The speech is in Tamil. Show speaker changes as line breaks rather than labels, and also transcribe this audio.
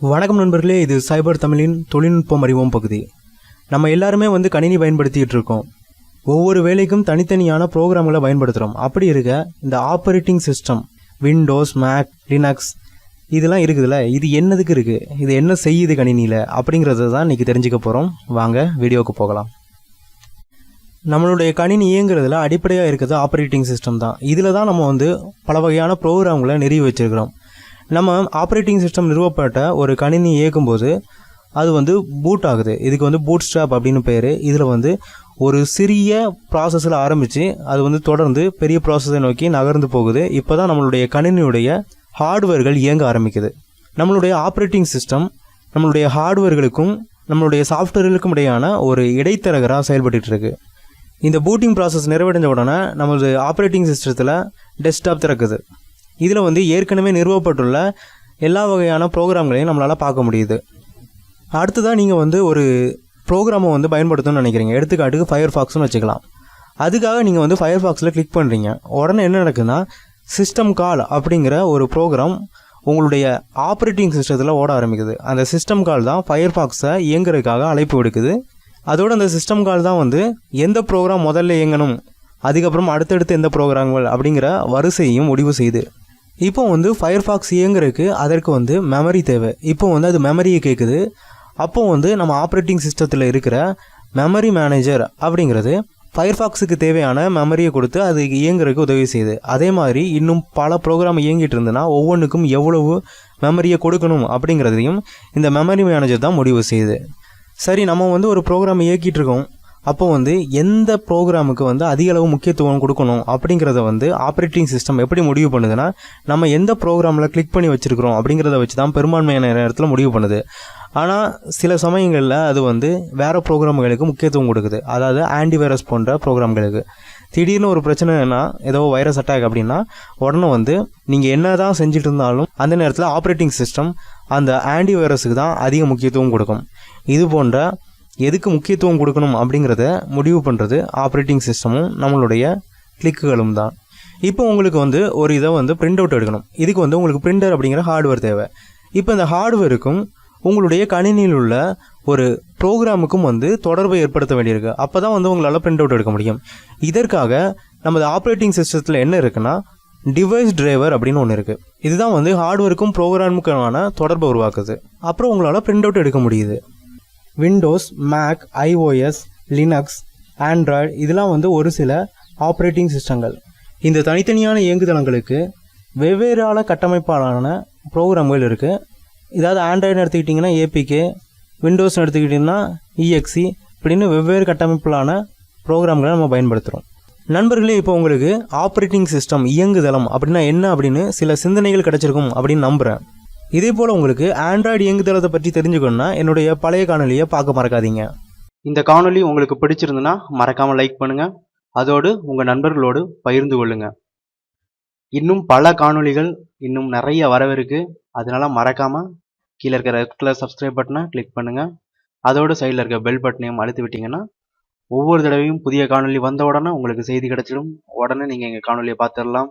வணக்கம் நண்பர்களே, இது சைபர் தமிழின் தொழில்நுட்பம் அறிவோம் பகுதி. நம்ம எல்லாருமே கணினி பயன்படுத்திகிட்டு இருக்கோம். ஒவ்வொரு வேலைக்கும் தனித்தனியான ப்ரோக்ராம்களை பயன்படுத்துகிறோம். அப்படி இருக்க இந்த operating system Windows, Mac, Linux இதெல்லாம் இருக்குதுல்ல, இது என்னதுக்கு இருக்குது, இது என்ன செய்யுது கணினியில் அப்படிங்கிறத தான் இன்றைக்கி தெரிஞ்சுக்க போகிறோம். வாங்க வீடியோவுக்கு போகலாம். நம்மளுடைய கணினி இயங்குறதுல அடிப்படையாக இருக்கிறது ஆப்ரேட்டிங் சிஸ்டம் தான். இதில் தான் நம்ம பல வகையான ப்ரோக்ராம்களை நிறுவி வச்சுருக்கிறோம். நம்ம ஆப்ரேட்டிங் சிஸ்டம் நிறுவப்பட்ட ஒரு கணினி இயக்கும்போது அது பூட் ஆகுது. இதுக்கு பூட் ஸ்ட்ராப் அப்படின்னு பேர். இதில் ஒரு சிறிய ப்ராசஸில் ஆரம்பித்து அது தொடர்ந்து பெரிய ப்ராசஸை நோக்கி நகர்ந்து போகுது. இப்போ தான் நம்மளுடைய கணினியுடைய ஹார்ட்வேர்கள் இயங்க ஆரம்பிக்குது. நம்மளுடைய ஆப்ரேட்டிங் சிஸ்டம் நம்மளுடைய ஹார்ட்வேர்களுக்கும் நம்மளுடைய சாஃப்ட்வேர்களுக்கும் இடையான ஒரு இடைத்தரகராக செயல்பட்டு இருக்கு. இந்த பூட்டிங் ப்ராசஸ் நிறைவடைஞ்ச உடனே நம்மளது ஆப்ரேட்டிங் சிஸ்டத்தில் டெஸ்க்டாப் திறக்குது. இதில் ஏற்கனவே நிறுவப்பட்டுள்ள எல்லா வகையான ப்ரோக்ராம்களையும் நம்மளால் பார்க்க முடியுது. அடுத்ததாக நீங்கள் ஒரு ப்ரோக்ராமை பயன்படுத்தணும்னு நினைக்கிறீங்க. எடுத்துக்காட்டுக்கு ஃபயர்ஃபாக்ஸ்னு வச்சுக்கலாம். அதுக்காக நீங்கள் ஃபயர்ஃபாக்ஸில் கிளிக் பண்ணுறீங்க. உடனே என்ன நடக்குதுன்னா, சிஸ்டம் கால் அப்படிங்கிற ஒரு ப்ரோக்ராம் உங்களுடைய ஆப்ரேட்டிங் சிஸ்டத்தில் ஓட ஆரம்பிக்குது. அந்த சிஸ்டம் கால் தான் ஃபயர்ஃபாக்ஸை இயங்குறதுக்காக அழைப்பு விடுக்குது. அதோடு அந்த சிஸ்டம் கால் தான் எந்த ப்ரோக்ராம் முதல்ல இயங்கணும், அதுக்கப்புறம் அடுத்தடுத்து எந்த ப்ரோக்ராம்கள் அப்படிங்கிற வரிசையும் முடிவு செய்யுது. இப்போ ஃபயர்ஃபாக்ஸ் இயங்குறதுக்கு அதற்கு மெமரி தேவை. இப்போ அது மெமரியை கேட்குது. அப்போ நம்ம ஆப்ரேட்டிங் சிஸ்டத்தில் இருக்கிற மெமரி மேனேஜர் அப்படிங்கிறது ஃபயர்ஃபாக்ஸுக்கு தேவையான மெமரியை கொடுத்து அது இயங்குறதுக்கு உதவி செய்யுது. அதே மாதிரி இன்னும் பல ப்ரோக்ராம் இயங்கிட்டு இருந்ததுன்னா ஒவ்வொன்றுக்கும் எவ்வளவு மெமரியை கொடுக்கணும் அப்படிங்கிறதையும் இந்த மெமரி மேனேஜர் தான் முடிவு செய்யுது. சரி, நம்ம ஒரு ப்ரோக்ராம் இயக்கிட்டு இருக்கோம். அப்போ எந்த ப்ரோக்ராமுக்கு அதிக அளவு முக்கியத்துவம் கொடுக்கணும் அப்படிங்கிறத ஆப்ரேட்டிங் சிஸ்டம் எப்படி முடிவு பண்ணுதுன்னா, நம்ம எந்த ப்ரோக்ராமில் கிளிக் பண்ணி வச்சுருக்கிறோம் அப்படிங்கிறத வச்சு தான் பெரும்பான்மையான நேரத்தில் முடிவு பண்ணுது. ஆனால் சில சமயங்களில் அது வேறு ப்ரோக்ராம்களுக்கு முக்கியத்துவம் கொடுக்குது. அதாவது ஆன்டிவைரஸ் போன்ற ப்ரோக்ராம்களுக்கு திடீர்னு ஒரு பிரச்சனைனா, ஏதோ வைரஸ் அட்டாக் அப்படின்னா உடனே நீங்கள் என்ன தான் செஞ்சுட்டு இருந்தாலும் அந்த நேரத்தில் ஆப்ரேட்டிங் சிஸ்டம் அந்த ஆன்டிவைரஸுக்கு தான் அதிக முக்கியத்துவம் கொடுக்கும். இது போன்ற எதுக்கு முக்கியத்துவம் கொடுக்கணும் அப்படிங்கிறத முடிவு பண்ணுறது ஆப்ரேட்டிங் சிஸ்டமும் நம்மளுடைய கிளிக்குகளும் தான். இப்போ உங்களுக்கு ஒரு இதை பிரிண்ட் அவுட் எடுக்கணும். இதுக்கு உங்களுக்கு பிரிண்டர் அப்படிங்கிற ஹார்ட்வேர் தேவை. இப்போ இந்த ஹார்ட்வேருக்கும் உங்களுடைய கணினியில் உள்ள ஒரு ப்ரோக்ராமுக்கும் தொடர்பை ஏற்படுத்த வேண்டியிருக்கு. அப்போ தான் உங்களால் பிரிண்ட் அவுட் எடுக்க முடியும். இதற்காக நமது ஆப்ரேட்டிங் சிஸ்டத்தில் என்ன இருக்குன்னா, டிவைஸ் டிரைவர் அப்படின்னு ஒன்று இருக்குது. இதுதான் ஹார்ட்வேருக்கும் ப்ரோக்ராமுக்கான தொடர்பை உருவாக்குது. அப்புறம் உங்களால் பிரிண்ட் அவுட் எடுக்க முடியுது. Windows, Mac, iOS, Linux, Android இதெல்லாம் ஒரு சில ஆப்ரேட்டிங் சிஸ்டங்கள். இந்த தனித்தனியான இயங்குதளங்களுக்கு வெவ்வேறான கட்டமைப்பாலான ப்ரோக்ராம்கள் இருக்குது. இதாவது ஆண்ட்ராய்டு எடுத்துக்கிட்டிங்கன்னா ஏபிகே, விண்டோஸ் எடுத்துக்கிட்டிங்கன்னா இஎக்ஸி இப்படின்னு வெவ்வேறு கட்டமைப்பிலான ப்ரோக்ராம்களை நம்ம பயன்படுத்துகிறோம். நண்பர்களே, இப்போ உங்களுக்கு ஆப்ரேட்டிங் சிஸ்டம் இயங்குதளம் அப்படின்னா என்ன அப்படின்னு சில சிந்தனைகள் கிடச்சிருக்கும் அப்படின்னு நம்புகிறேன். இதே போல் உங்களுக்கு ஆண்ட்ராய்டு இயங்குதளத்தை பற்றி தெரிஞ்சுக்கணுன்னா என்னுடைய பழைய காணொலியை பார்க்க மறக்காதீங்க. இந்த காணொலி உங்களுக்கு பிடிச்சிருந்துன்னா மறக்காமல் லைக் பண்ணுங்கள். அதோடு உங்கள் நண்பர்களோடு பகிர்ந்து கொள்ளுங்கள். இன்னும் பல காணொலிகள் இன்னும் நிறைய வரவிருக்கு. அதனால் மறக்காமல் கீழே இருக்கிற ரெட் கலர் சப்ஸ்கிரைப் பட்டனை கிளிக் பண்ணுங்கள். அதோடு சைடில் இருக்க பெல் பட்டனையும் அழுத்தி விட்டிங்கன்னா ஒவ்வொரு தடவையும் புதிய காணொலி வந்த உடனே உங்களுக்கு செய்தி கிடச்சிடும். உடனே நீங்கள் எங்கள் காணொலியை பார்த்துடலாம்.